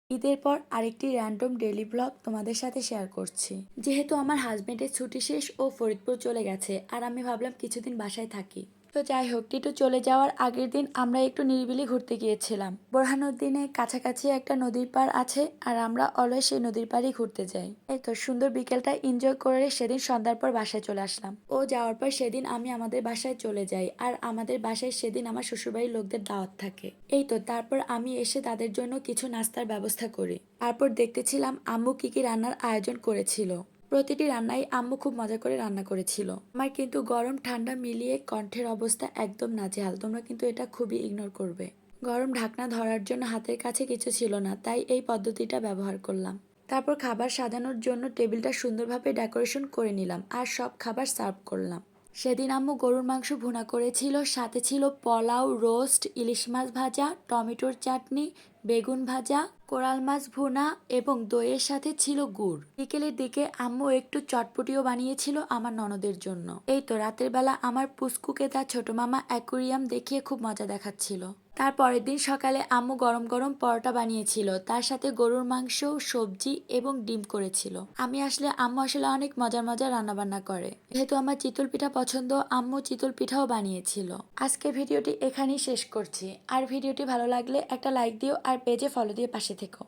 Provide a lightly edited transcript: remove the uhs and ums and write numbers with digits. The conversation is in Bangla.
ঈদের পর আরেকটি র্যান্ডম ডেইলি ব্লগ তোমাদের সাথে শেয়ার করছি। যেহেতু আমার হাজবেন্ডের ছুটি শেষ ও ফরিদপুর চলে গেছে, আর আমি ভাবলাম কিছুদিন বাসায় থাকি। তো যাই হোক, টিটু চলে যাওয়ার আগের দিন আমরা একটু নিরিবিলি ঘুরতে গিয়েছিলাম। বোরহানুদ্দিনে কাছাকাছি একটা নদীর পাড় আছে, আর আমরা অলওয়েজ সেই নদীর পাড়েই ঘুরতে যাই। এই তো সুন্দর বিকেলটা এনজয় করে সেদিন সন্ধ্যার পর বাসায় চলে আসলাম। ও যাওয়ার পর সেদিন আমি আমাদের বাসায় চলে যাই, আর আমাদের বাসায় সেদিন আমার শ্বশুরবাড়ির লোকদের দাওয়াত থাকে। এই তো তারপর আমি এসে তাদের জন্য কিছু নাস্তার ব্যবস্থা করি। তারপর দেখতেছিলাম আম্মু কি কি রান্নার আয়োজন করেছিল। প্রতিটি রান্নাই আম্মু খুব মজা করে রান্না করেছিল। আমার কিন্তু গরম ঠান্ডা মিলিয়ে কণ্ঠের অবস্থা একদম নাজেহাল, তোমরা কিন্তু এটা খুবই ইগনোর করবে। গরম ঢাকনা ধরার জন্য হাতের কাছে কিছু ছিল না, তাই এই পদ্ধতিটা ব্যবহার করলাম। তারপর খাবার সাজানোর জন্য টেবিলটা সুন্দরভাবে ডেকোরেশন করে নিলাম, আর সব খাবার সার্ভ করলাম। সেদিন আম্মু গরুর মাংস ভুনা করেছিল, সাথে ছিল পোলাও, রোস্ট, ইলিশ মাছ ভাজা, টমেটোর চাটনি, বেগুন ভাজা, কোরাল মাছ ভুনা এবং দইয়ের সাথে ছিল গুড়। বিকেলের দিকে আম্মু একটু চটপটিও বানিয়েছিল আমার ননদের জন্য। এই তো রাতের বেলা আমার পুস্কুকে তার ছোট মামা অ্যাকুরিয়াম দেখিয়ে খুব মজা দেখাচ্ছিল। তার পরের দিন সকালে আম্মু গরম গরম পরোটা বানিয়েছিল, তার সাথে গরুর মাংস, সবজি এবং ডিম করেছিল। আম্মু আসলে অনেক মজার মজার রান্না বান্না করে। যেহেতু আমার চিতল পিঠা পছন্দ, আম্মু চিতল পিঠাও বানিয়েছিল। আজকের ভিডিওটি এখানেই শেষ করছি। আর ভিডিওটি ভালো লাগলে একটা লাইক দিও, আর পেজে ফলো দিয়ে পাশে থেকো।